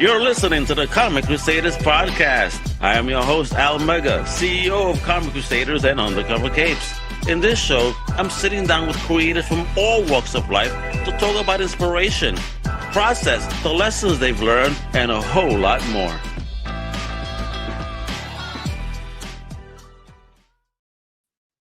You're listening to the Comic Crusaders podcast. I am your host, Al Mega, CEO of Comic Crusaders and Undercover Capes. In this show, I'm sitting down with creators from all walks of life to talk about inspiration, process, the lessons they've learned, and a whole lot more.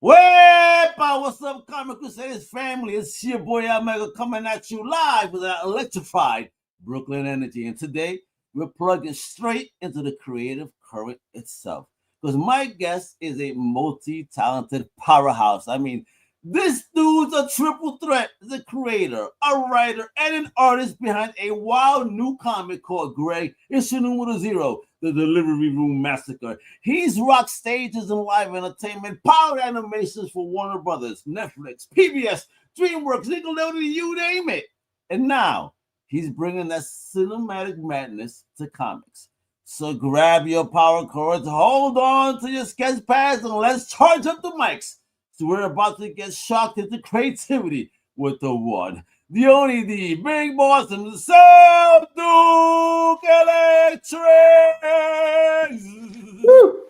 Wepa! What's up, Comic Crusaders family? It's your boy Al Mega coming at you live with that electrified Brooklyn energy. And today, we're plugging straight into the creative current itself. Because my guest is a multi-talented powerhouse. I mean, this dude's a triple threat. He's a creator, a writer, and an artist behind a wild new comic called Greg, issue numero 0, The Delivery Room Massacre. He's rocked stages and live entertainment, powered animations for Warner Brothers, Netflix, PBS, DreamWorks, Nickelodeon, you name it. And now, he's bringing that cinematic madness to comics. So grab your power cords, hold on to your sketch pads, and let's charge up the mics. So we're about to get shocked into creativity with the one, the only, the big boss himself, Duke Electric.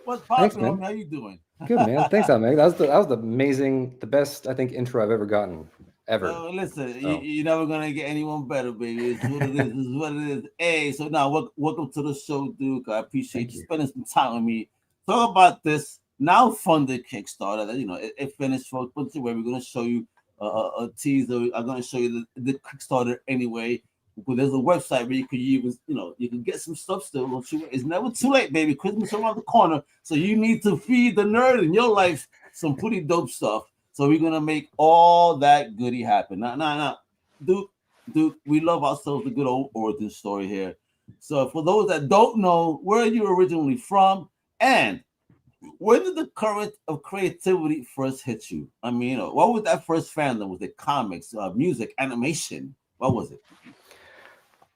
What's poppin'? How you doing? Good, man. Thanks, Meg. That was the amazing, the best, I think, intro I've ever gotten. Ever. Listen, you're never gonna get anyone better, baby. It's what it is. This is what it is. Hey, so now welcome to the show, Duke. I appreciate you spending some time with me. Talk about this now funded Kickstarter. That it finished, folks. But we're gonna show you a teaser. I'm gonna show you the Kickstarter anyway. Because there's a website where you can even, you can get some stuff still. Don't you? It's never too late, baby. Christmas around the corner, so you need to feed the nerd in your life some pretty dope stuff. So we're gonna make all that goodie happen. Now, Duke, we love ourselves a good old origin story here. So for those that don't know, where are you originally from, and when did the current of creativity first hit you? I mean, what was that first fandom? Was it comics, music, animation? What was it?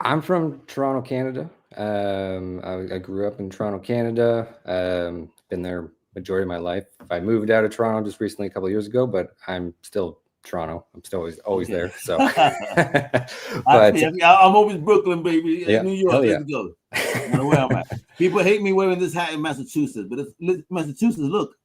I'm from Toronto, Canada. I grew up in Toronto, Canada. Been there majority of my life. I moved out of Toronto just recently a couple of years ago, but I'm still Toronto. I'm still always there. So, but I'm always Brooklyn, baby. Yeah, New York, yeah. let's go. No matter where I'm at. People hate me wearing this hat in Massachusetts, but it's Massachusetts. Look,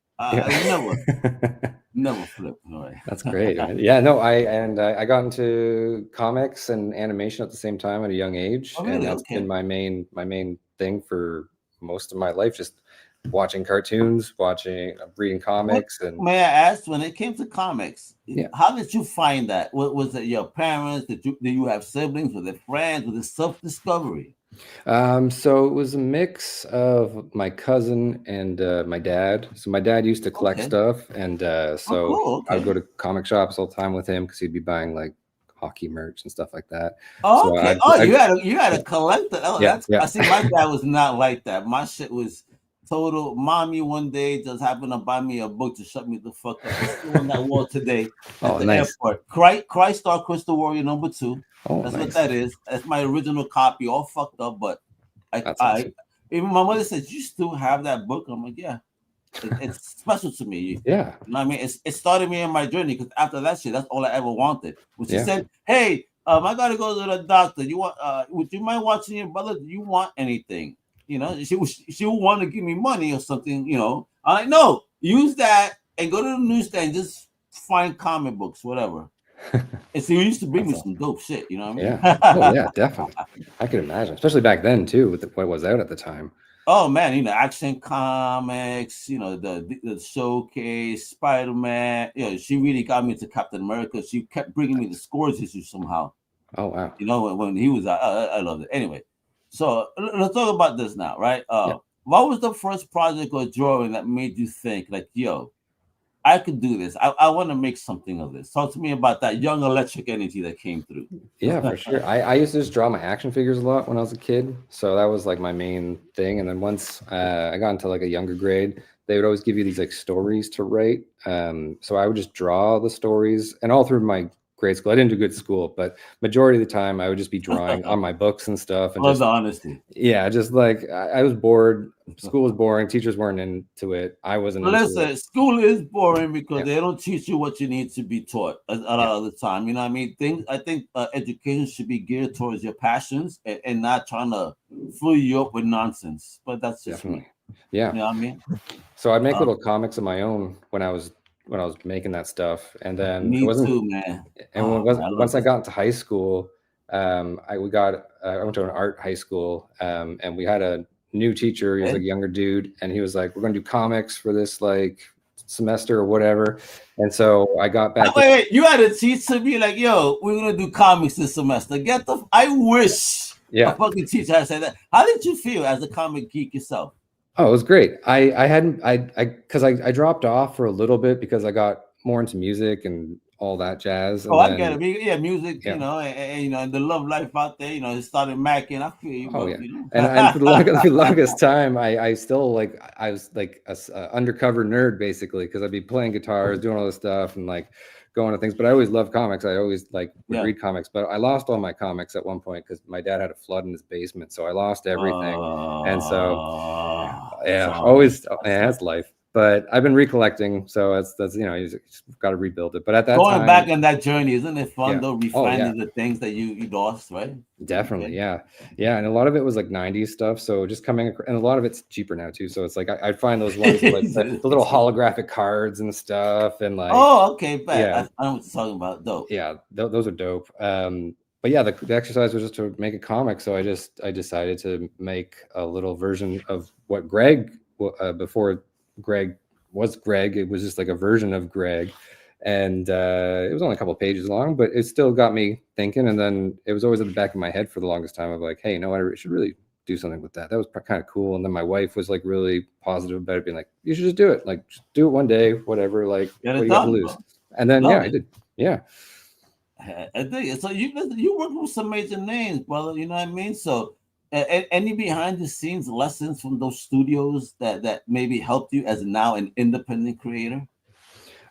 never flip. All right. That's great. Man. Yeah, no, I got into comics and animation at the same time at a young age, and that's been my main thing for most of my life. Just watching cartoons, reading comics. And may I ask, when it came to comics, how did you find that? Was it your parents? Did you have siblings? Was it friends? Was it self-discovery? So it was a mix of my cousin and my dad. So my dad used to collect stuff, and I would go to comic shops all the time with him because he'd be buying like hockey merch and stuff like that. Oh, okay. You had a collector. Oh, yeah. I see. My dad was not like that. My shit was total. Mommy one day just happened to buy me a book to shut me the fuck up. It's still on that wall today at the airport. Christ Star Crystal Warrior #2. That's nice. What that is. That's my original copy, all fucked up. But awesome. Even my mother said, "You still have that book?" I'm like, "Yeah." It's special to me. Yeah. You know what I mean? It started me in my journey because after that shit, that's all I ever wanted. When she said, "Hey, I gotta go to the doctor. You want? Would you mind watching your brother? Do you want anything?" She would want to give me money or something. I'm like, no, use that and go to the newsstand. Just find comic books, whatever. And so you used to bring me some dope shit. You know what I mean? Yeah. Oh yeah, definitely. I can imagine, especially back then too, with what was out at the time. Oh man, Action Comics, the Showcase, Spider-Man. She really got me into Captain America. She kept bringing me the Scores issue somehow. Oh wow. When he was out, I loved it. Anyway, so let's talk about this now, right? What was the first project or drawing that made you think, like, yo, I could do this. I want to make something of this. Talk to me about that young electric energy that came through. Yeah, for sure. I used to just draw my action figures a lot when I was a kid. So that was like my main thing. And then once I got into like a younger grade, they would always give you these like stories to write. So I would just draw the stories. And all through my grade school. I didn't do good at school, but majority of the time I would just be drawing on my books and stuff. And Love the honesty. yeah, just like I was bored. School was boring. Teachers weren't into it. I wasn't into Listen, it. school is boring because Yeah. they don't teach you what you need to be taught a lot of the time. You know what I mean? I think education should be geared towards your passions and not trying to fill you up with nonsense. But that's just Definitely. me. Yeah. You know what I mean? So I'd make little comics of my own when I was making that stuff, and then Me it wasn't. too, man. And once I got into high school, I went to an art high school, and we had a new teacher. He was like a younger dude, and he was like, "We're going to do comics for this like semester or whatever." And so I got back. Wait, you had a teacher be like, "Yo, we're gonna do comics this semester." I wish a fucking teacher had said that. How did you feel as a comic geek yourself? Oh, it was great. I dropped off for a little bit because I got more into music and all that jazz. And I get it. Yeah, music, you know, and the love life out there, you know, it started macking. I feel you. You know. and for the longest time, I still I was like a undercover nerd basically, because I'd be playing guitars, doing all this stuff, and like going to things. But I always loved comics. I always would read comics. But I lost all my comics at one point because my dad had a flood in his basement, so I lost everything. And so that's life. But I've been recollecting, so that's you know, you just got to rebuild it. But at that going back on that journey, isn't it fun though? Refinding the things that you lost, right? Definitely, yeah. And a lot of it was like '90s stuff. So just and a lot of it's cheaper now too. So it's like I'd find those ones with, like the little holographic cards and stuff, and like okay, I know what you're talking about. Dope. Yeah, those are dope. But yeah, the exercise was just to make a comic. So I decided to make a little version of what Greg before Greg was Greg. It was just like a version of Greg, and it was only a couple of pages long, but it still got me thinking. And then it was always at the back of my head for the longest time of like, hey, you know what, I should really do something with that. That was kind of cool. And then my wife was like really positive about it, being like, you should just do it. Like, just do it one day, whatever. Like, what do you got to lose? And then I did. Yeah. I think so. You work with some major names, brother. You know what I mean? So any behind the scenes lessons from those studios that maybe helped you as now an independent creator?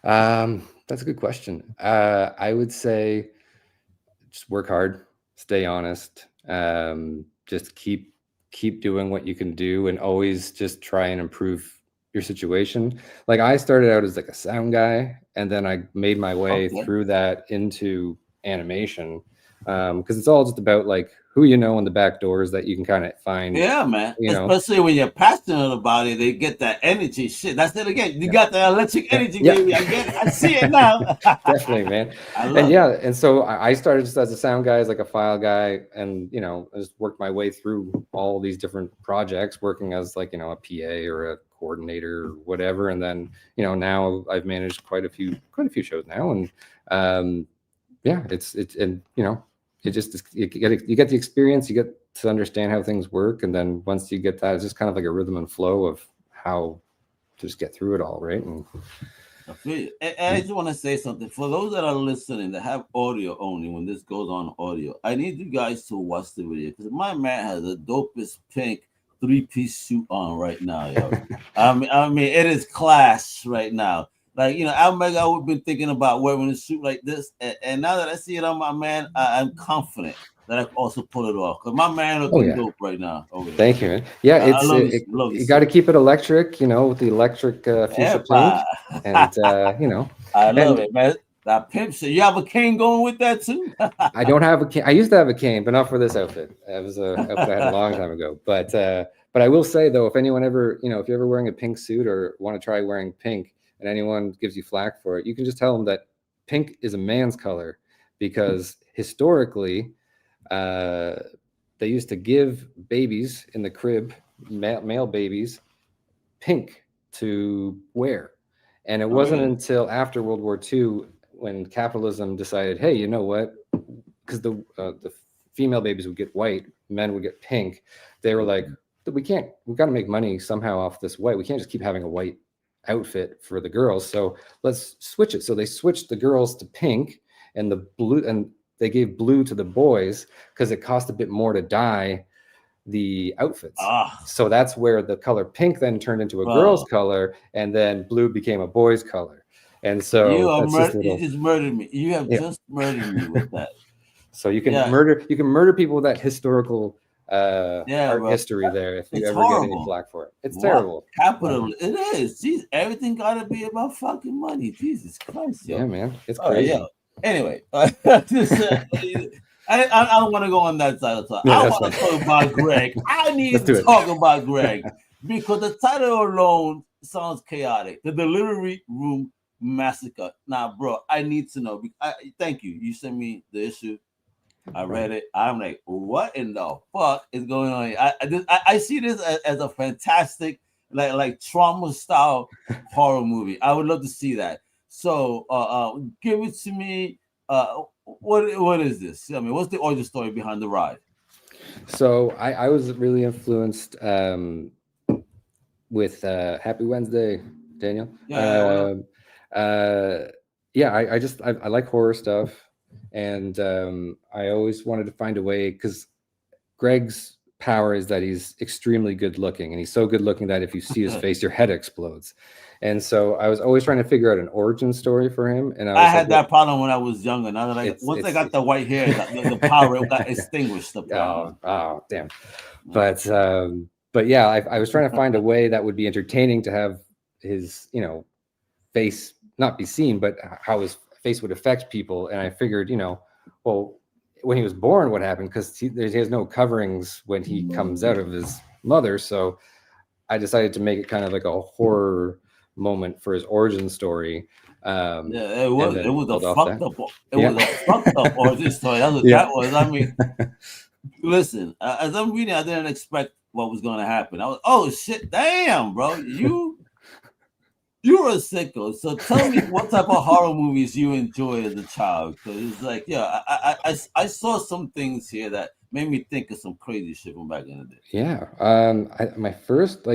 That's a good question. I would say just work hard, stay honest, just keep doing what you can do, and always just try and improve your situation. Like I started out as like a sound guy, and then I made my way through that into animation, because it's all just about like who you know in the back doors that you can kind of find. Yeah, man. Especially when you're passionate about it, they get that energy. Shit, that's it again. You got the electric energy, baby. I get it. I see it now. Definitely, man. And so I started just as a sound guy, as like a file guy, and you know, I just worked my way through all these different projects, working as like, you know, a PA or a coordinator or whatever. And then, you know, now I've managed quite a few shows now, and it's and you know, it just you get the experience, you get to understand how things work, and then once you get that, it's just kind of like a rhythm and flow of how to just get through it all, right? And I just want to say something for those that are listening that have audio only. When this goes on audio, I need you guys to watch the video because my man has the dopest pink 3-piece suit on right now, yo. I mean, it is class right now. Like, you know, I've been thinking about wearing a suit like this, and now that I see it on my man, I'm confident that I can also pull it off. Because my man looking dope right now. Thank you, man. Yeah, you got to keep it electric, you know, with the electric fuchsia paint, and you know, I love it, man. That pimp shit. You have a cane going with that too? I don't have a cane. I used to have a cane, but not for this outfit. It was a outfit I had a long time ago. But I will say though, if anyone ever, you know, if you're ever wearing a pink suit or want to try wearing pink, and anyone gives you flack for it, you can just tell them that pink is a man's color, because historically, they used to give babies in the crib, male babies, pink to wear. And it wasn't until after World War II when capitalism decided, hey, you know what? Because the female babies would get white, men would get pink. They were like, we've got to make money somehow off this white. We can't just keep having a white outfit for the girls, so let's switch it. So they switched the girls to pink, and the blue, and they gave blue to the boys because it cost a bit more to dye the outfits. So that's where the color pink then turned into a girl's color, and then blue became a boy's color. And so You just murdered me. You have just murdered me with that. So you can murder people with that historical art bro. history there if you It's ever get any horrible. flat for it. It's terrible. Capital. It is. Jeez, everything gotta be about fucking money. Jesus Christ, yo. Yeah, man. It's crazy. Anyway, just, I don't want to go on that side of the talk. I want to talk about Greg. I need to talk about Greg because the title alone sounds chaotic. The Delivery Room Massacre. Now, bro, I need to know. Thank you. You sent me the issue. I read it. I'm like, what in the fuck is going on here? I see this as a fantastic, like trauma style horror movie. I would love to see that. So, give it to me. What is this? I mean, what's the origin story behind the ride? So I was really influenced with Happy Wednesday, Daniel. I like horror stuff. And I always wanted to find a way, because Greg's power is that he's extremely good looking, and he's so good looking that if you see his face, your head explodes. And so I was always trying to figure out an origin story for him. And I had that problem when I was younger. Now that once I got the white hair, the power got extinguished. Oh, damn. But yeah, I was trying to find a way that would be entertaining to have his, face not be seen, but how his face would affect people. And I figured, well, when he was born, what happened? Because he has no coverings when he comes out of his mother. So I decided to make it kind of like a horror moment for his origin story. It was a fucked up origin story. That's what that was. I mean, listen, as I'm reading, I didn't expect what was going to happen. I was, oh shit, damn, bro, you're a sicko. So tell me what type of horror movies you enjoy as a child. Because it's like, I saw some things here that made me think of some crazy shit from back in the day. Yeah. My first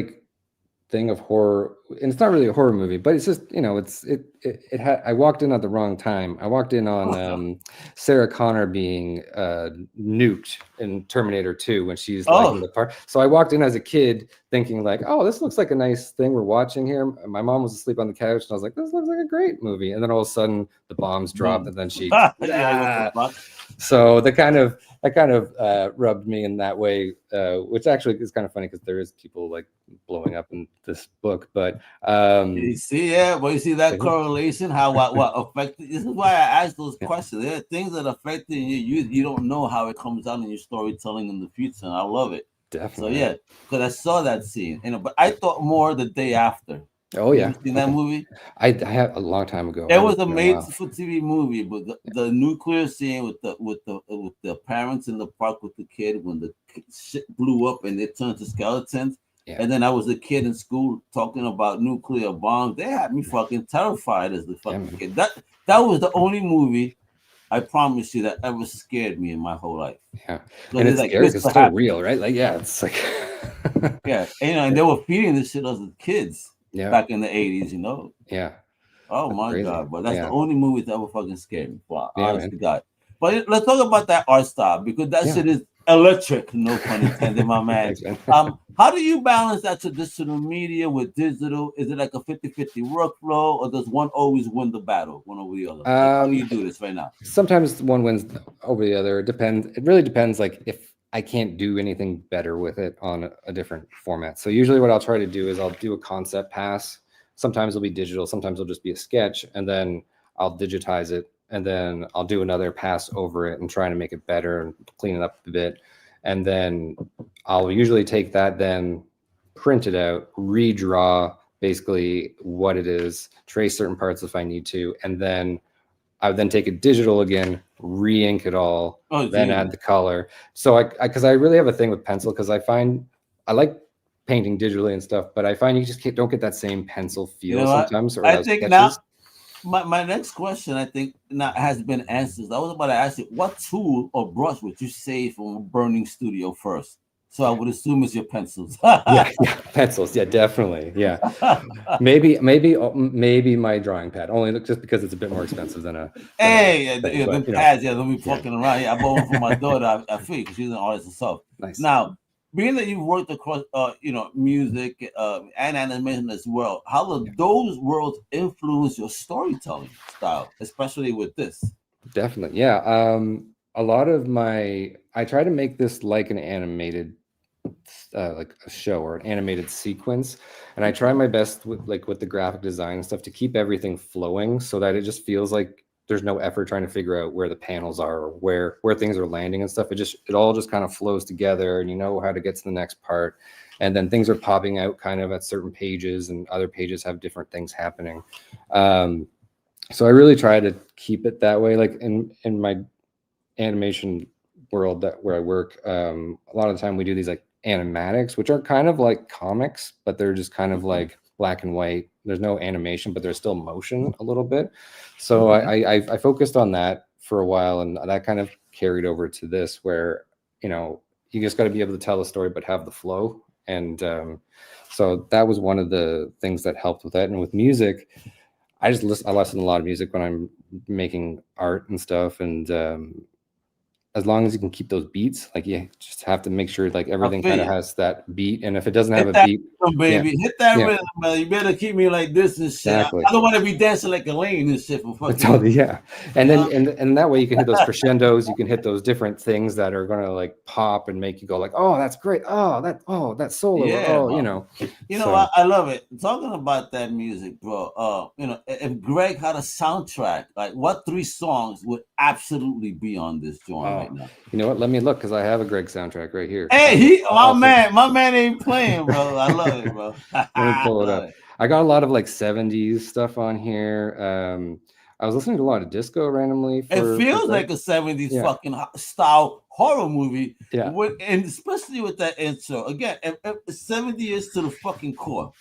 thing of horror, and it's not really a horror movie, but it's just, I walked in at the wrong time. I walked in on Sarah Connor being nuked in Terminator 2 when she's lighting the park. So I walked in as a kid thinking like, oh, this looks like a nice thing we're watching here. My mom was asleep on the couch and I was like, this looks like a great movie. And then all of a sudden the bombs dropped and then she so that kind of rubbed me in that way, which actually is kind of funny because there is people like blowing up in this book. But you see that correlation, how what affected. This is why I ask those questions. There are things that affect you. You don't know how it comes out in your storytelling in the future. And I love it. Definitely. So because I saw that scene, but I thought more the day after. Oh yeah, you seen that movie? I had a long time ago. It was a made-for-TV movie, but the nuclear scene with the parents in the park with the kid when the shit blew up and they turned to skeletons. Yeah. And then I was a kid in school talking about nuclear bombs. They had me fucking terrified as the fucking kid. That was the only movie, I promise you, that ever scared me in my whole life. Yeah, so and it's like, scary because it's still real, right? Like, yeah, it's like and they were feeding this shit as kids. Yeah. Back in the 80s, Yeah. Oh my crazy. God, but that's the only movie that ever fucking scared me. Wow, honest to God. But let's talk about that art style because that shit is electric, no pun intended, my man. How do you balance that traditional media with digital? Is it like a 50-50 workflow, or does one always win the battle, one over the other? How do you do this right now? Sometimes one wins over the other. It depends. It really depends. Like if I can't do anything better with it on a different format. So usually what I'll try to do is I'll do a concept pass. Sometimes it'll be digital. Sometimes it'll just be a sketch, and then I'll digitize it. And then I'll do another pass over it and try to make it better and clean it up a bit. And then I'll usually take that, then print it out, redraw basically what it is, trace certain parts if I need to. And then I would then take it digital again, re-ink it all, then add the color. So because I really have a thing with pencil, because I find I like painting digitally and stuff, but I find you just don't get that same pencil feel sometimes. Or I think sketches. Now my next question, I think, now has been answered. I was about to ask you, what tool or brush would you save from a burning studio first? So I would assume it's your pencils. yeah, pencils. Yeah, definitely. Yeah, maybe my drawing pad. Only just because it's a bit more expensive than a. Pads. Let me fucking around. I bought one for my daughter. I feel because she's an artist herself. Nice. Now, being that you've worked across, music and animation as well, how do those worlds influence your storytelling style, especially with this? Definitely. Yeah. A lot of I try to make this like an animated, like a show or an animated sequence. And I try my best with the graphic design and stuff to keep everything flowing so that it just feels like there's no effort trying to figure out where the panels are or where things are landing and stuff. It all just kind of flows together, and you know how to get to the next part. And then things are popping out kind of at certain pages, and other pages have different things happening. So I really try to keep it that way. Like in my animation world where I work, a lot of the time we do these like animatics, which are kind of like comics, but they're just kind of like black and white. There's no animation, but there's still motion a little bit. So I focused on that for a while, and that kind of carried over to this, where you just got to be able to tell the story but have the flow. And so that was one of the things that helped with that. And with music, I listen to a lot of music when I'm making art and stuff, and as long as you can keep those beats, like you just have to make sure like everything kind of has that beat. And if it doesn't have a beat, baby, hit that rhythm, man. You better keep me like this and shit. Exactly. I don't want to be dancing like Elaine and shit for fucking. Totally, yeah. And then and that way you can hit those crescendos, you can hit those different things that are gonna like pop and make you go like, oh, that's great. Oh, that solo. Yeah, I love it. Talking about that music, bro. If Greg had a soundtrack, like what 3 songs would absolutely be on this joint right now? You know what? Let me look, because I have a Greg soundtrack right here. Hey, my man ain't playing, bro. I love it, bro. Let me pull it up. I got a lot of like 70s stuff on here. I was listening to a lot of disco randomly. It feels like a 70s fucking style horror movie. Yeah. And especially with that intro. Again, 70 years to the fucking core.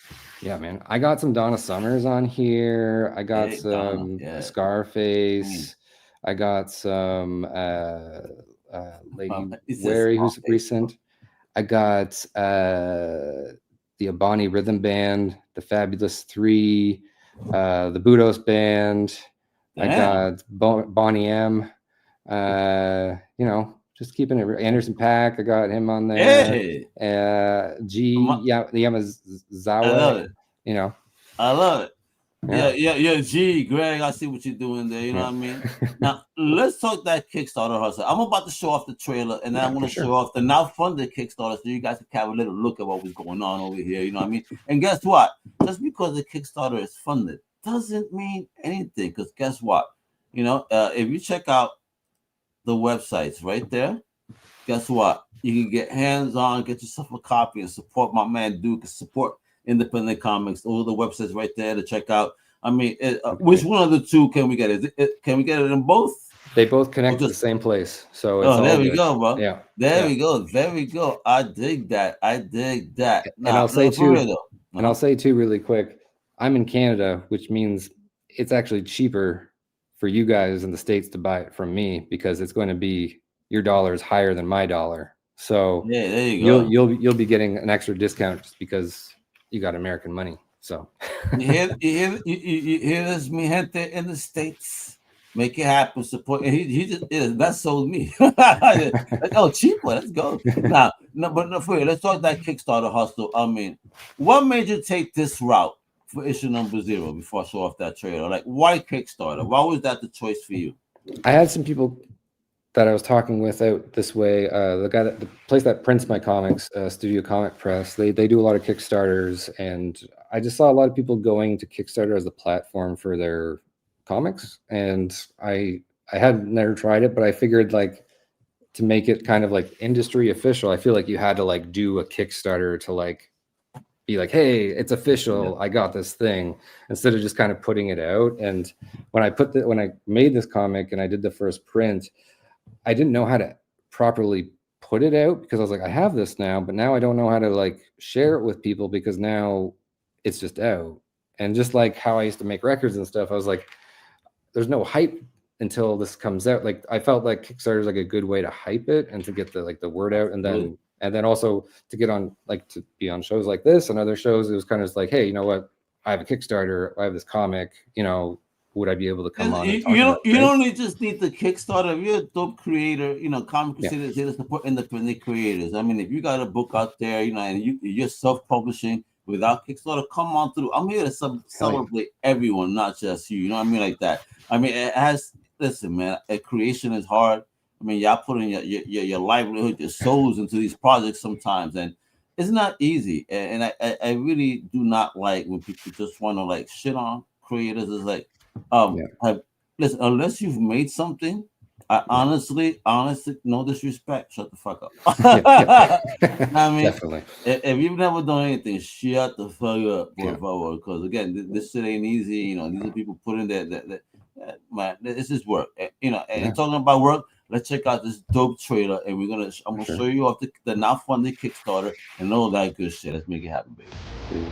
Yeah, man. I got some Donna Summers on here. I got some Scarface. I got some Lady Wary, who's recent. I got the Abani Rhythm Band, the Fabulous 3, the Budos Band. I got Bonnie M. Just keeping it. Anderson .Paak, I got him on there. Yamazawa. I love it. I love it. Yeah, G, Greg, I see what you're doing there. You know what I mean? Now, let's talk that Kickstarter hustle. I'm about to show off the trailer, and then I'm going to show off the now funded Kickstarter so you guys can have a little look at what was going on over here. You know what I mean? And guess what? Just because the Kickstarter is funded doesn't mean anything, because guess what? If you check out the websites right there, guess what? You can get hands-on, get yourself a copy, and support my man Duke, and support independent comics. All the websites right there to check out. I mean, which one of the 2 can we get? Can we get it in both? They both connect to the same place. So it's there we go, bro. Yeah. There we go. I dig that. And I'll say too, really quick, I'm in Canada, which means it's actually cheaper for you guys in the States to buy it from me, because it's going to be your dollar is higher than my dollar. So there you go. You'll be getting an extra discount just because you got American money. So you hear this, mi gente in the States. Make it happen. Support. And he just that sold me. Cheaper. Let's go. But for you, let's talk that Kickstarter hustle. I mean, what made you take this route for issue number 0 before I show off that trailer? Like, why Kickstarter? Why was that the choice for you? I had some people that I was talking with out this way. The place that prints my comics, Studio Comic Press, they do a lot of Kickstarters, and I just saw a lot of people going to Kickstarter as a platform for their comics, and I had never tried it, but I figured like to make it kind of like industry official, I feel like you had to like do a Kickstarter to like be like, hey, it's official, I got this thing, instead of just kind of putting it out. And when I made this comic and I did the first print, I didn't know how to properly put it out, because I was like, I have this now, but now I don't know how to like share it with people, because now it's just out. And just like how I used to make records and stuff, I was like, there's no hype until this comes out. Like I felt like Kickstarter is like a good way to hype it and to get the word out, and then also to get on, like, to be on shows like this and other shows. It was kind of like, hey, you know what? I have a Kickstarter. I have this comic. would I be able to come on and You talk about don't it? Right? only just need the Kickstarter. If you're a dope creator, Comic Crusaders here to support independent creators. I mean, if you got a book out there, and you're self-publishing without Kickstarter, come on through. I'm here to celebrate everyone, not just you. You know what I mean, like that. I mean, it has. Listen, man, creation is hard. I mean, y'all putting your livelihood, your souls into these projects sometimes, and it's not easy. And I really do not like when people just want to like shit on creators. It's like, listen, unless you've made something, I honestly, no disrespect, shut the fuck up. I mean, Definitely. If you've never done anything, shut the fuck up, por favor. Because again, this shit ain't easy. These are people putting that man, this is work. And talking about work, let's check out this dope trailer, and I'm gonna show you off the now funded Kickstarter and all that good shit. Let's make it happen, baby.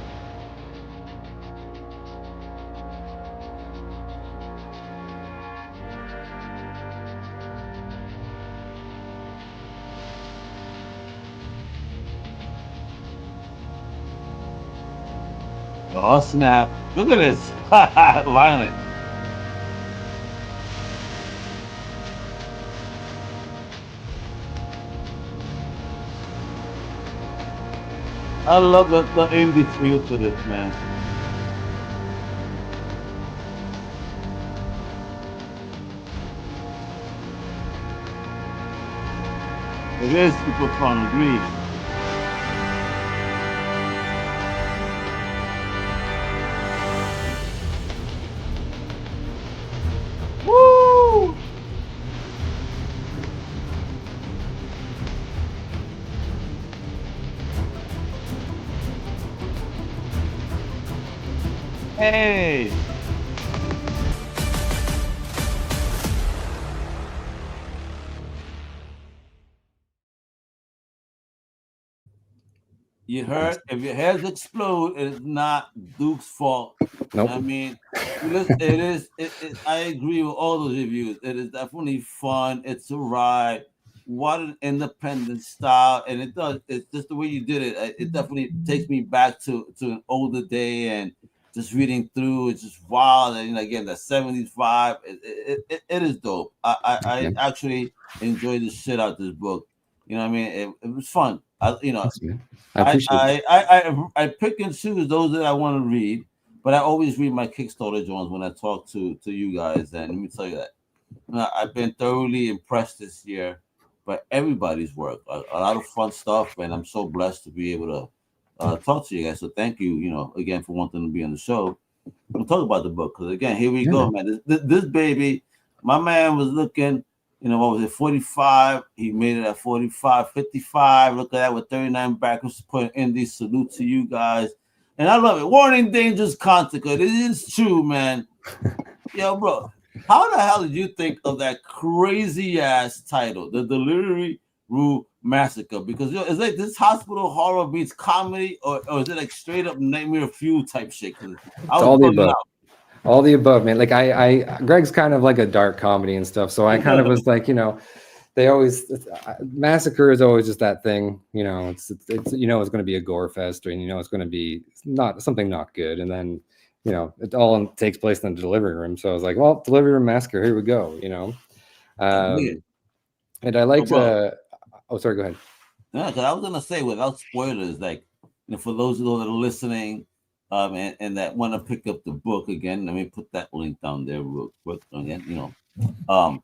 Oh snap! Look at this, Lionel. I love the indie feel to this, man. It is super fun, agree. Woo! Hey! You heard? If your heads explode, it's not Duke's fault. Nope. I mean, it is. I agree with all those reviews. It is definitely fun. It's a ride. What an independent style, and it does. It's just the way you did it. It definitely takes me back to an older day, and just reading through. It's just wild, and again, the '70s vibe. It is dope. I actually enjoyed the shit out of this book. You know what I mean? It was fun. I appreciate I pick and choose those that I want to read, but I always read my Kickstarter joins when I talk to you guys. And let me tell you that I've been thoroughly impressed this year by everybody's work. A lot of fun stuff, and I'm so blessed to be able to talk to you guys. So thank you, again for wanting to be on the show. We'll talk about the book because again, here we go, man. This baby, my man was looking. What was it, 45? He made it at 45, 55. Look at that with 39 backers putting in these salute to you guys. And I love it. Warning, dangerous content. It is true, man. Yo, bro, how the hell did you think of that crazy ass title, The Delivery Room Massacre? Because it's like this hospital horror meets comedy, or is it like straight up Nightmare Fuel type shit? I was all the above. All the above, man. Like Greg's kind of like a dark comedy and stuff. So I kind of was like, they always Massacre is always just that thing, it's it's going to be a gore fest, or it's going to be not good. And then, it all takes place in the delivery room. So I was like, well, Delivery Room Massacre, here we go, and I liked sorry, go ahead. Yeah, because I was gonna say without spoilers, like for those of those that are listening, and that want to pick up the book again, let me put that link down there real quick again. What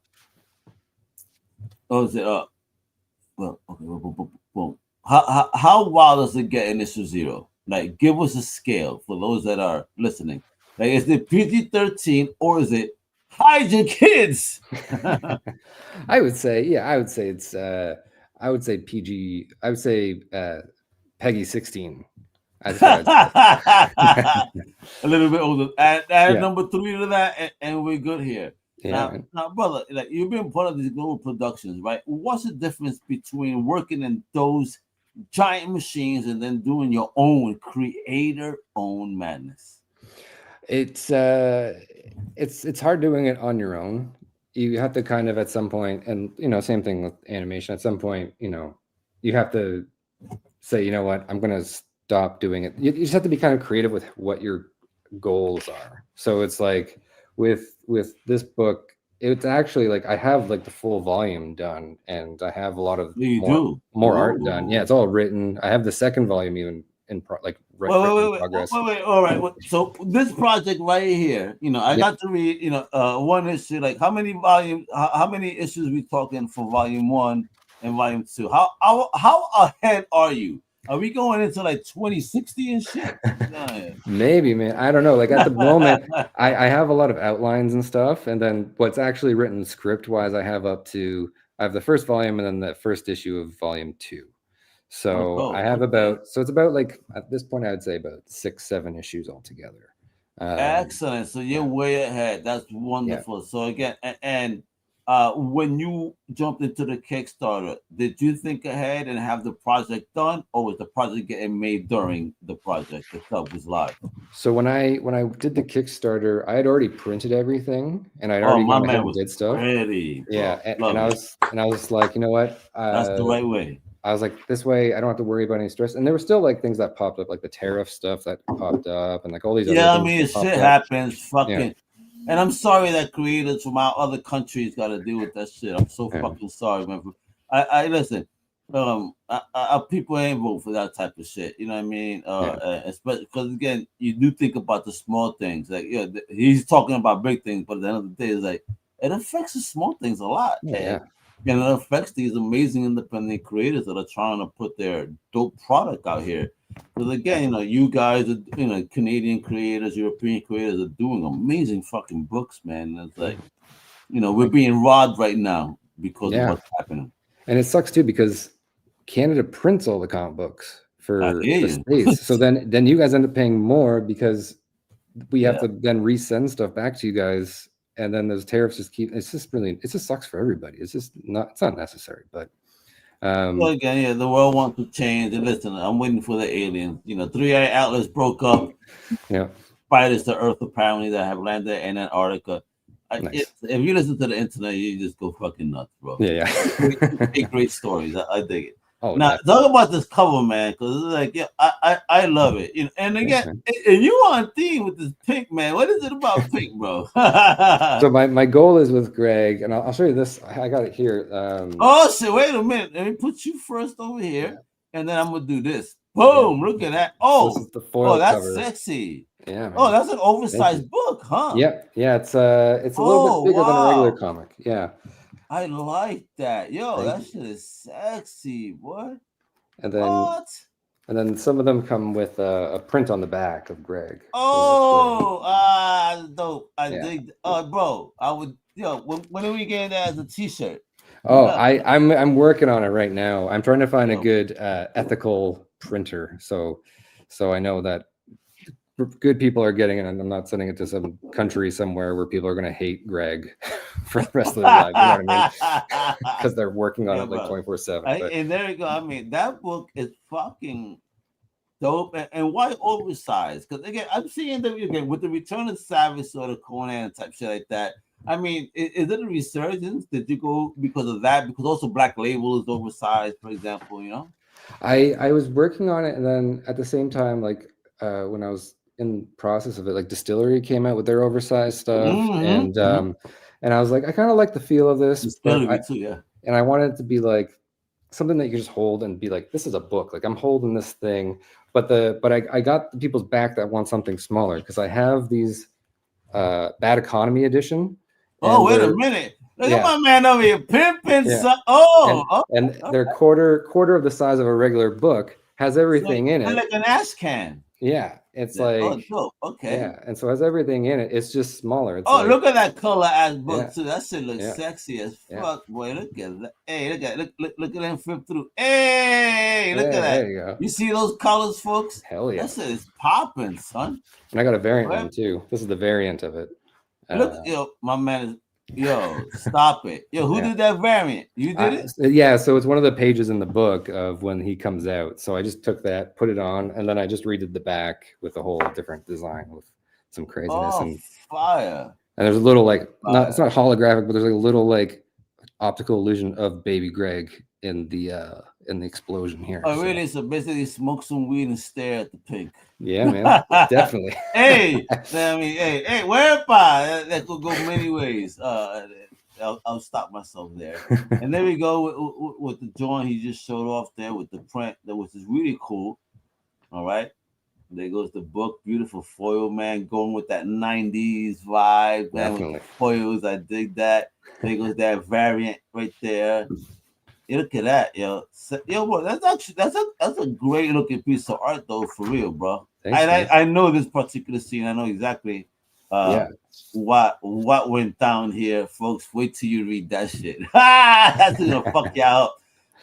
was it? Well, okay, boom. How wild does it get in Issue 0? Like, give us a scale for those that are listening. Like, is it PG-13 or is it hide your kids? I would say it's I would say PG. I would say Peggy 16. A little bit older. Add number 3 to that, and we're good here. Yeah, now, brother, like you've been part of these global productions, right? What's the difference between working in those giant machines and then doing your own creator-owned madness? It's hard doing it on your own. You have to kind of at some point, and same thing with animation. At some point, you have to say, you know what, I'm going to stop doing it. You just have to be kind of creative with what your goals are. So it's like, with this book, it's actually like I have like the full volume done, and I have a lot of You more do. art done. Yeah, it's all written. I have the second volume even in written in progress. Wait. All right. So this project right here, I got to read, one issue. Like, how many volumes? How many issues we talking for volume 1 and volume 2? How ahead are you? Are we going into like 2060 and shit? Maybe, man. I don't know. Like at the moment, I have a lot of outlines and stuff, and then what's actually written script wise, I have the first volume and then the first issue of volume 2. So I have so it's about like at this point I would say about 6-7 issues altogether. Excellent. So you're way ahead. That's wonderful. So again, and when you jumped into the Kickstarter, did you think ahead and have the project done, or was the project getting made during the project itself was live? So when I did the Kickstarter, I had already printed everything, and I'd already gone ahead and did stuff. Ready, yeah, and I was like, you know what? That's the right way. I was like, this way I don't have to worry about any stress. And there were still like things that popped up, like the tariff stuff that popped up, and like all these other things. I mean, shit happens. Fucking. And I'm sorry that creators from our other countries got to deal with that shit. I'm so fucking sorry, man. I listen. People ain't vote for that type of shit. You know what I mean? Especially because again, you do think about the small things. Like, he's talking about big things, but at the end of the day, it's like it affects the small things a lot. And it affects these amazing independent creators that are trying to put their dope product out here. Because again, you guys are, Canadian creators, European creators are doing amazing fucking books, man. And it's like, we're being robbed right now because of what's happening. And it sucks too because Canada prints all the comic books for the States. So then you guys end up paying more because we have to then resend stuff back to you guys. And then those tariffs it just sucks for everybody. It's not necessary, but well, again, the world wants to change. And listen, I'm waiting for the aliens. 3-eye atlas broke up. Yeah, spiders to Earth apparently that have landed in Antarctica. Nice. If you listen to the internet, you just go fucking nuts, bro. Yeah. Great stories. I dig it. Oh, now talk about this cover, man, because it's like, I love it. And again, and you on theme with this pink, man. What is it about pink, bro? So my goal is with Greg, and I'll show you this. I got it here. Oh shit! Wait a minute. Let me put you first over here, and then I'm gonna do this. Boom! Look at that. Oh, this is the foil that's cover. Sexy. Yeah. Man. Oh, that's an oversized book, huh? Yep. Yeah. It's a little bit bigger than a regular comic. Yeah. I like that. Yo, that shit is sexy, boy. And then some of them come with a print on the back of Greg. Oh, dope. I dig. Bro, I would. When are we getting that as a T-shirt? Oh, I'm working on it right now. I'm trying to find a good ethical printer, so I know that good people are getting it, and I'm not sending it to some country somewhere where people are going to hate Greg for the rest of their life. You know what I mean? Because they're working on it like 24/7. And there you go. I mean, that book is fucking dope. And why oversized? Because again, I'm seeing that again with the Return of Savage sort of Conan type shit like that. I mean, is it a resurgence? Did you go because of that? Because also Black Label is oversized, for example. I was working on it, and then at the same time, like when I was in process of it, like Distillery came out with their oversized stuff, and I was like, I kind of like the feel of this, Distillery too, and I wanted it to be like something that you can just hold and be like, this is a book, like I'm holding this thing, but I got the people's back that want something smaller because I have these Bad Economy edition. Oh, wait a minute. Look at my man over here pimping. And they're quarter of the size of a regular book, has everything in it. Like an ash can. Yeah, it's like dope. Okay. Yeah, and so it has everything in it. It's just smaller. It's look at that color ass book too. That shit looks sexy as fuck, boy. Look at that. Hey, look at him flip through. Hey, look at that. There you go. You see those colors, folks? Hell yeah. That shit is popping, son. And I got a variant one too. This is the variant of it. Look, my man is. Yo, stop it. Yo, who did that variant? You did it? Yeah, so it's one of the pages in the book of when he comes out. So I just took that, put it on, and then I just redid the back with a whole different design with some craziness. And fire. And there's a little like, it's not holographic, but there's like a little like optical illusion of baby Greg in the explosion here. Oh, So, really? So basically, smoke some weed and stare at the pink. yeah, man, definitely. Hey, I mean, hey, whereby that could go many ways. I'll stop myself there. And there we go with the joint he just showed off there with the print, that was just really cool. All right. There goes the book, beautiful foil, man, going with that 90s vibe, man, with the Definitely. foils. I dig that. There goes that variant right there. You look at that, yo. Yo, bro, that's actually that's a great looking piece of art though, for real, bro. Thanks, man. I know this particular scene. I know exactly Yeah. what went down here, folks. Wait till you read that shit. That's gonna fuck y'all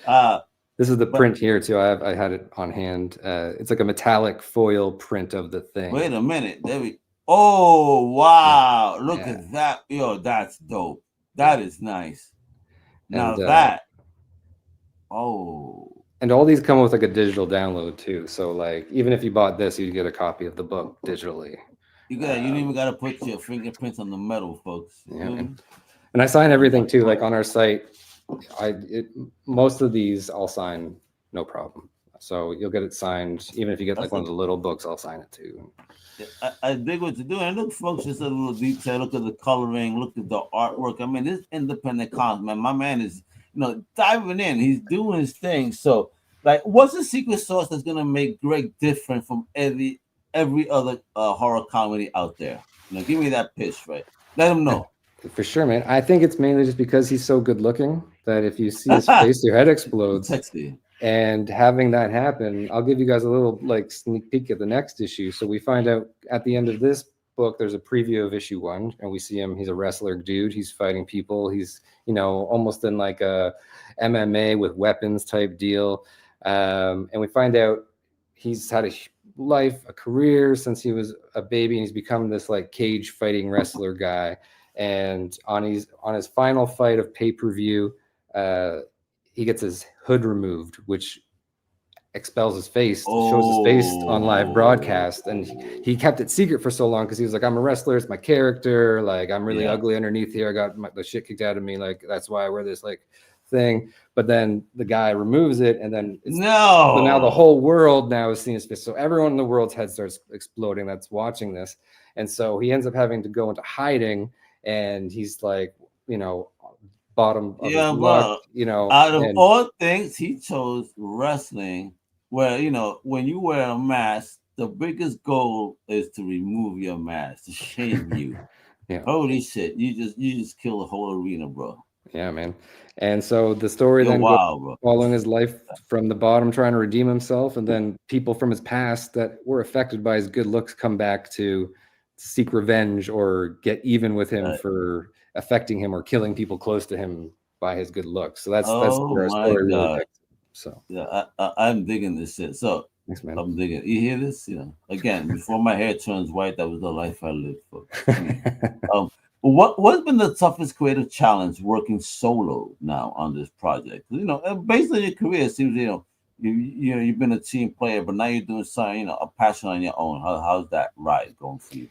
up. This is the But print here too. I had it on hand. It's like a metallic foil print of the thing. wait a minute. There we. Oh wow! Look Yeah. at that, yo. That's dope. That is nice. Now And that. Oh. and all these come with like a digital download too. So like even if you bought this, you'd get a copy of the book digitally. You don't even gotta put your fingerprints on the metal, folks. Yeah, man. And I sign everything too. Like on our site, most of these I'll sign no problem. So you'll get it signed. Even if you get like one of the little books, I'll sign it too. I dig what you're doing. And look, folks, just a little detail. Look at the coloring. Look at the artwork. I mean, this independent comics, man. My man is, diving in. He's doing his thing. So, like, what's the secret sauce that's gonna make Greg different from every other horror comedy out there? Give me that pitch, right? Let him know. For sure, man. I think it's mainly just because he's so good looking that if you see his face, your head explodes. Sexy. And having that happen, I'll give you guys a little like sneak peek at the next issue. So we find out at the end of this book, there's a preview of issue 1, and we see him. He's a wrestler dude. He's fighting people. He's, almost in like a MMA with weapons type deal. And we find out he's had a life, a career since he was a baby, and he's become this like cage fighting wrestler guy. And on his final fight of pay-per-view, he gets his hood removed, which expels his face, shows his face on live broadcast. And he kept it secret for so long because he was like, I'm a wrestler, it's my character, like I'm really ugly underneath here, I got the shit kicked out of me, like that's why I wear this like thing. But then the guy removes it, and then so now the whole world now is seeing his face. So everyone in the world's head starts exploding that's watching this. And so he ends up having to go into hiding, and he's like, bottom of his luck, out of all things, he chose wrestling, where when you wear a mask, the biggest goal is to remove your mask, to shame you. Holy shit, you just kill the whole arena, bro. Yeah, man. And so the story then goes following his life from the bottom, trying to redeem himself, and then people from his past that were affected by his good looks come back to seek revenge or get even with him for affecting him or killing people close to him by his good looks. So that's where our story really picks. So yeah, I'm digging this shit. So thanks, man. I'm digging. You hear this? Again, before my hair turns white, that was the life I lived for. What's been the toughest creative challenge working solo now on this project? Based on your career, it seems you've been a team player, but now you're doing something, a passion on your own. How's that ride going for you?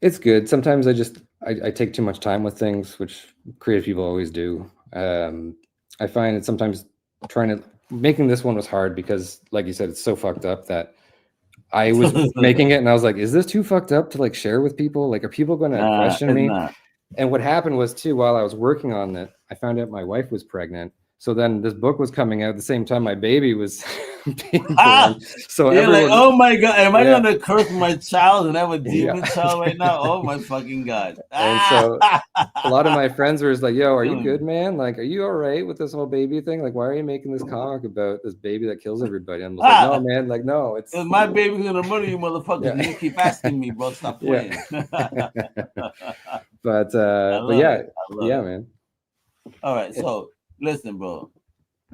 It's good. Sometimes I take too much time with things, which creative people always do. I find it sometimes making this one was hard because, like you said, it's so fucked up that I was making it and I was like, is this too fucked up to like share with people? Like, are people going to question me? Not. And what happened was too, while I was working on it, I found out my wife was pregnant. So then this book was coming out at the same time my baby was being born. So you're like, oh my God, am I going to curse my child and have a demon child right now? Oh my fucking God. And so a lot of my friends were just like, yo, are you good, man? Like, are you all right with this whole baby thing? Like, why are you making this comic about this baby that kills everybody? I'm like, no, man, like, no. It's my baby's going to murder you, motherfucker. You keep asking me, bro. Stop playing. But yeah, man. All right, so listen, bro.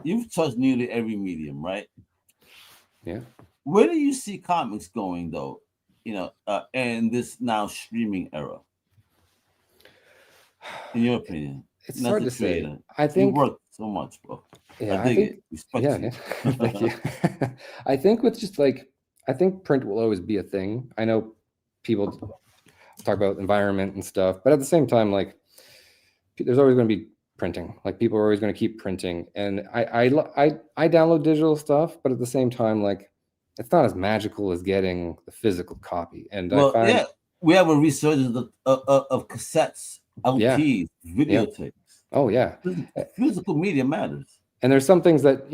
You've touched nearly every medium, right? Yeah. Where do you see comics going, though? In this now streaming era. In your opinion, it's hard to say. I think you work so much, bro. Yeah, I dig it. Respect you. Thank you. I think with just like, I think print will always be a thing. I know people talk about environment and stuff, but at the same time, like, there's always going to be printing. Like people are always going to keep printing, and I download digital stuff, but at the same time, like it's not as magical as getting the physical copy. And I Well, find, yeah, we have a resurgence of cassettes, yeah, LPs, yeah, videotapes. oh yeah, Physical media matters. and there's some things that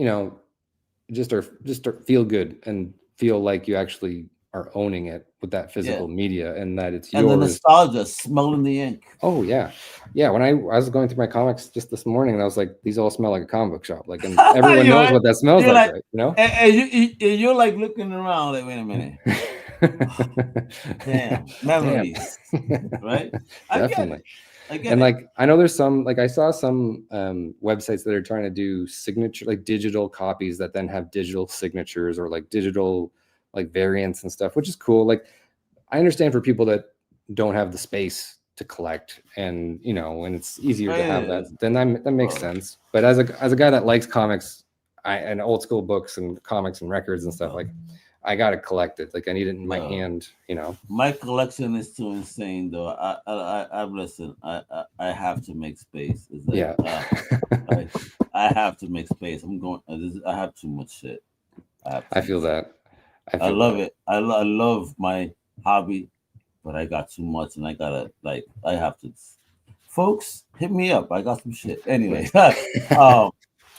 just feel good and feel like you actually are owning it with that physical media, and that it's And the yours. nostalgia, smelling the ink. Oh yeah, yeah. When I was going through my comics just this morning, and I was like, these all smell like a comic book shop. Like, and everyone knows what that smells You're like, like, right? and you're like looking around, like, wait a minute. Damn, memories, right? Definitely. I get And it. like, I know there's some, like I saw some websites that are trying to do signature, like digital copies that then have digital signatures or like digital like variants and stuff, which is cool. Like, I understand for people that don't have the space to collect, and when it's easier to have that, then that makes sense. But as a guy that likes comics, and old school books and comics and records and stuff, like I gotta collect it. Like I need it in my hand. My collection is too insane, though. I listen. I have to make space. It's like, Yeah. I have to make space. I have too much shit. I feel that. I love it. I love my hobby, but I got too much, and I gotta I have to. Folks, hit me up. I got some shit. Anyway,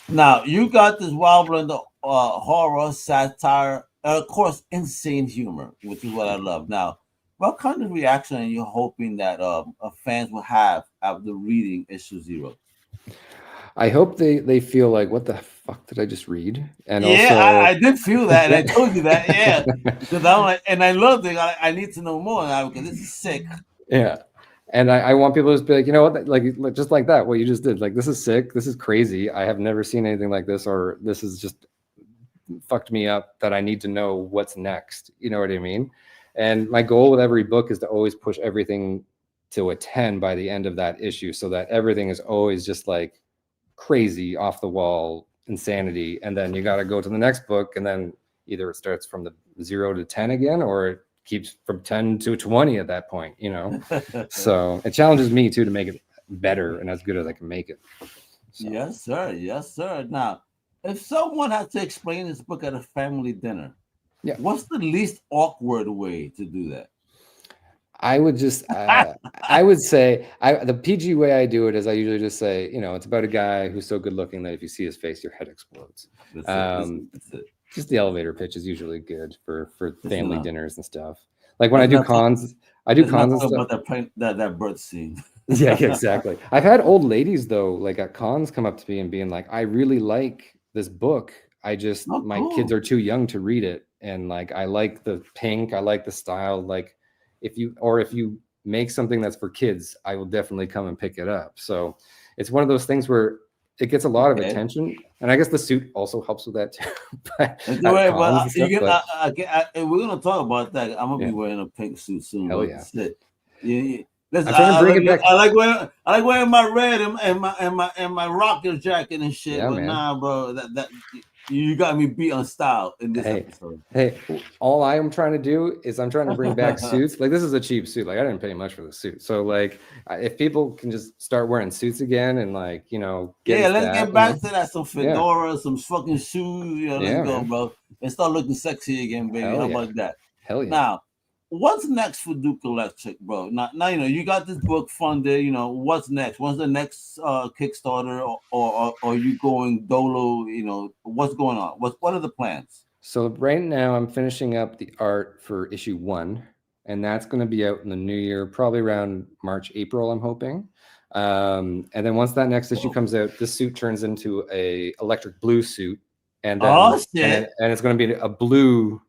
now you got this wild blend of horror, satire, of course, insane humor, which is what I love. Now, what kind of reaction are you hoping that fans will have after reading issue 0? I hope they feel like, what the fuck did I just read? And yeah, also, I did feel that, and I told you that, yeah, because I'm like, and I love it. I need to know more now because this is sick. Yeah, and I want people to just be like, you know what, like just like that, what you just did, like this is sick, this is crazy. I have never seen anything like this, or this is just fucked me up. That I need to know what's next. You know what I mean? And my goal with every book is to always push everything to a 10 by the end of that issue, so that everything is always just like crazy, off the wall insanity, and then you got to go to the next book, and then either it starts from the 0 to 10 again, or it keeps from 10 to 20 at that point. So it challenges me too to make it better and as good as I can make it. So. Yes, sir. Now, if someone had to explain this book at a family dinner, what's the least awkward way to do that? I would just, I would say, the PG way I do it is I usually just say, it's about a guy who's so good looking that if you see his face, your head explodes. That's it. Just the elevator pitch is usually good for family dinners and stuff. Like when I do cons and stuff. About that birth scene. Yeah, exactly. I've had old ladies though, like at cons, come up to me and being like, I really like this book. My kids are too young to read it. And like, I like the pink, I like the style. Like if you make something that's for kids, I will definitely come and pick it up. So it's one of those things where it gets a lot of attention, and I guess the suit also helps with that too. We're gonna talk about that. I'm gonna be wearing a pink suit soon. Hell yeah. Yeah. Listen, I like wearing my red and my rocker jacket and shit. Yeah, but man. Nah, bro, that you got me beat on style in this episode. Hey, all I am trying to do is I'm trying to bring back suits. Like this is a cheap suit. Like I didn't pay much for the suit. So like if people can just start wearing suits again and like, let's get back to that. Some fedora, some fucking shoes. Let's go, bro. And start looking sexy again, baby. How about that? Hell yeah. Now, what's next for Duke Electric, bro? Now you got this book funded. What's next? What's the next Kickstarter, or are you going dolo? What's going on? What are the plans? So right now I'm finishing up the art for issue 1, and that's going to be out in the new year, probably around March, April, I'm hoping. And then once that next issue comes out, this suit turns into a electric blue suit, and then and it's going to be a blue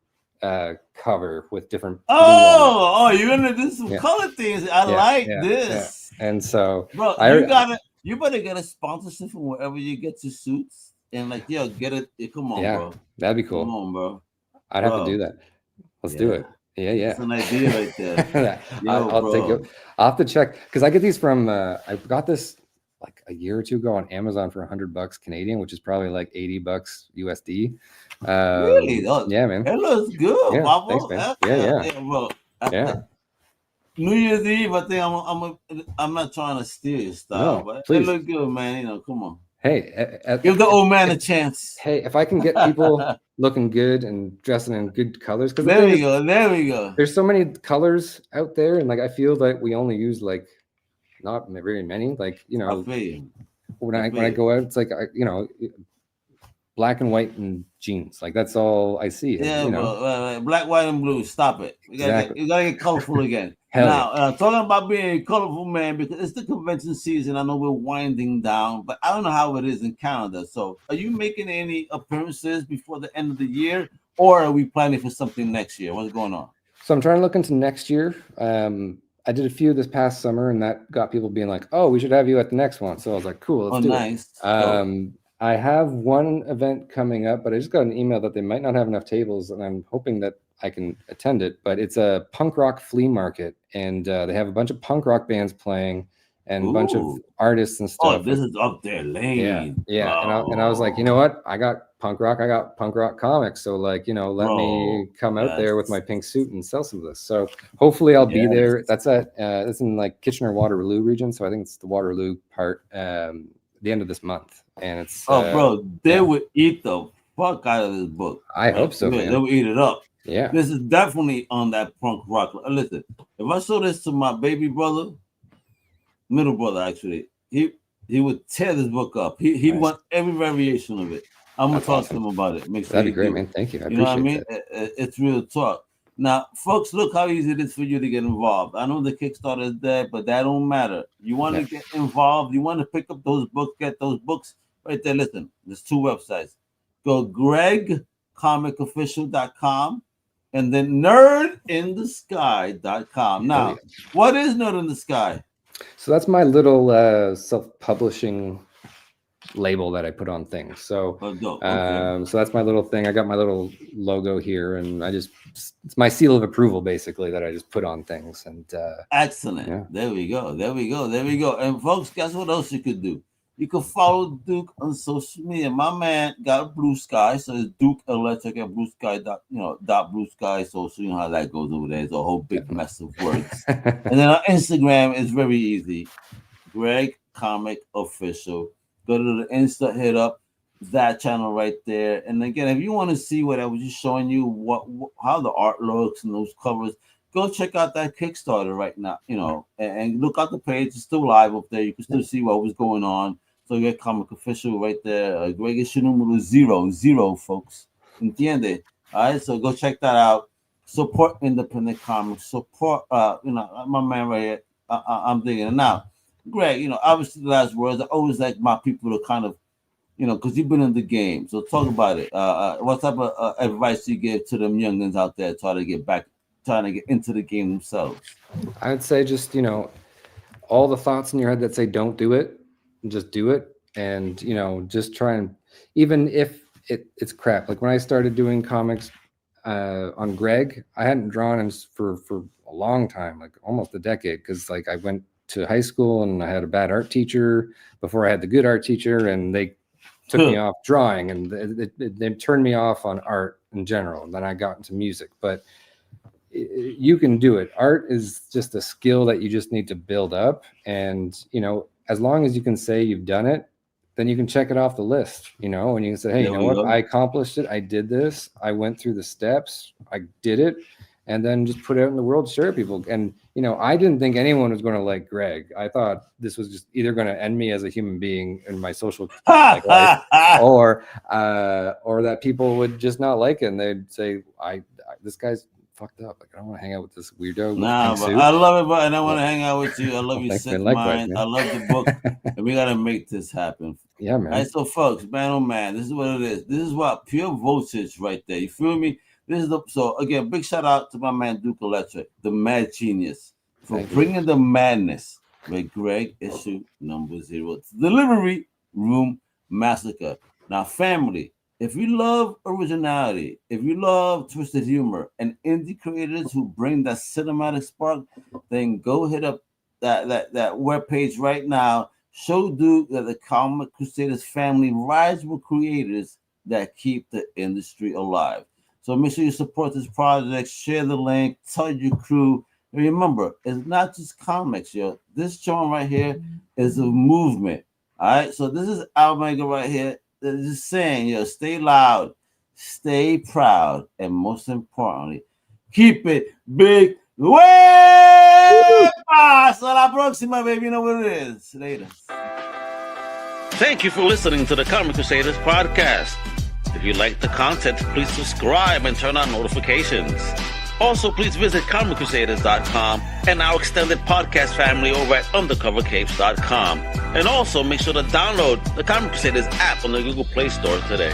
cover with different. You're gonna do some color things. I like this. Yeah. And so, bro, you better get a sponsorship from wherever you get your suits, and get it. Come on, bro. That'd be cool. Come on, bro. I'd have to do that. Let's do it. Yeah. That's an idea right there. I'll have to check, because I get these from. I got this like a year or two ago on Amazon for $100 Canadian, which is probably like $80 USD. Really? Yeah, man. It looks good. Yeah, thanks, man. Yeah. New Year's Eve, I think I'm not trying to steal your style, No, but it please. look good, man. You know, come on. Hey, Give the old man a chance. hey, if I can get people looking good and dressing in good colors, because the There thing we is, go. There we go. there's so many colors out there, and like I feel like we only use like not very many. Like I feel you. when I I feel you. go out, it's like black and white and jeans. Like that's all I see. And, Yeah, but black, white, and blue. Stop it. Exactly. You gotta get colorful again. Hell yeah. Now, talking about being a colorful man, because it's the convention season. I know we're winding down, but I don't know how it is in Canada. So, are you making any appearances before the end of the year, or are we planning for something next year? What's going on? So I'm trying to look into next year. I did a few this past summer, and that got people being like, "Oh, we should have you at the next one." So I was like, "Cool, let's do Nice. it." I have one event coming up, but I just got an email that they might not have enough tables, and I'm hoping that I can attend it. But it's a punk rock flea market, and they have a bunch of punk rock bands playing and a bunch of artists and stuff. Oh, this is up their lane. Yeah. And I was like, you know what? I got punk rock comics. So like, let me come out there with my pink suit and sell some of this. So hopefully I'll be there. That's it's in like Kitchener-Waterloo region. So I think it's the Waterloo part, the end of this month. And it's bro, they would eat the fuck out of this book. I hope so, man. They would eat it up. Yeah. This is definitely on that punk rock. Listen, if I show this to my baby brother, middle brother actually, he would tear this book up. He'd want every variation of it. I'm gonna talk to him about it. Make sure that'd be great, man. Thank you. I appreciate know what I mean? That. It's real talk. Now, folks, look how easy it is for you to get involved. I know the Kickstarter is there, but that don't matter. You want to get involved. You want to pick up those books, get those books right there. Listen, there's two websites. Go gregcomiccofficial.com and then nerdinthesky.com. Now, what is Nerd in the Sky? So that's my little self-publishing label that I put on things. So so that's my little thing. I got my little logo here, and it's my seal of approval basically that I just put on things. And excellent. Yeah. There we go. And folks, guess what else you could do? You can follow Duke on social media. My man got a Blue Sky, so it's Duke Electric at Blue Sky. Blue Sky. So you know how that goes over there. It's a whole big mess of words. And then on Instagram, it's very easy. Greg Comic Official. Go to the Insta, hit up that channel right there. And again, if you want to see what I was just showing you, how the art looks and those covers, go check out that Kickstarter right now. And look out the page. It's still live up there. You can still see what was going on. So you get Comic Official right there. Greg issue numero 00, folks. Entiende? All right, so go check that out. Support independent comics. Support, my man right here. I'm digging it now. Greg, obviously the last words. I always like my people to kind of, because you've been in the game. So talk about it. What type of advice you give to them youngins out there trying to get into the game themselves? I'd say just, all the thoughts in your head that say don't do it, just do it. And, just try and, even if it's crap. Like when I started doing comics on Greg, I hadn't drawn for a long time, like almost a decade, because like I went to high school and I had a bad art teacher before I had the good art teacher, and they took me off drawing, and they turned me off on art in general. And then I got into music, but you can do it. Art is just a skill that you just need to build up. And, as long as you can say you've done it, then you can check it off the list, and you can say, hey, what? I accomplished it. I did this. I went through the steps. I did it. And then just put it out in the world, share people. And, I didn't think anyone was going to like Greg. I thought this was just either going to end me as a human being in my social life, or that people would just not like it. And they'd say, this guy's fucked up. Like, I don't want to hang out with this weirdo. Nah, but I love it, bro. And I want to hang out with you. I love your sick mind. I love the book. And we got to make this happen. Yeah, man. All right, so folks, man, oh man, this is what it is. This is what pure voltage right there. You feel me? So again, big shout out to my man Duke Electric, the mad genius, for bringing the madness with Greg issue number 0, Delivery Room Massacre. Now, family, if you love originality, if you love twisted humor and indie creators who bring that cinematic spark, then go hit up that webpage right now. Show Duke that the Comic Crusaders family rides with creators that keep the industry alive. So make sure you support this project, share the link, tell your crew, Remember, it's not just comics, yo. This joint right here is a movement. All right. So this is Omega right here. They're just saying, yo, stay loud, stay proud, and most importantly, keep it big. Hasta la próxima, baby. You know what it is. Later. Thank you for listening to the Comic Crusaders podcast. If you like the content, please subscribe and turn on notifications. Also, please visit comiccrusaders.shop and our extended podcast family over at undercovercapes.com. And also make sure to download the Comic Crusaders app on the Google Play Store today.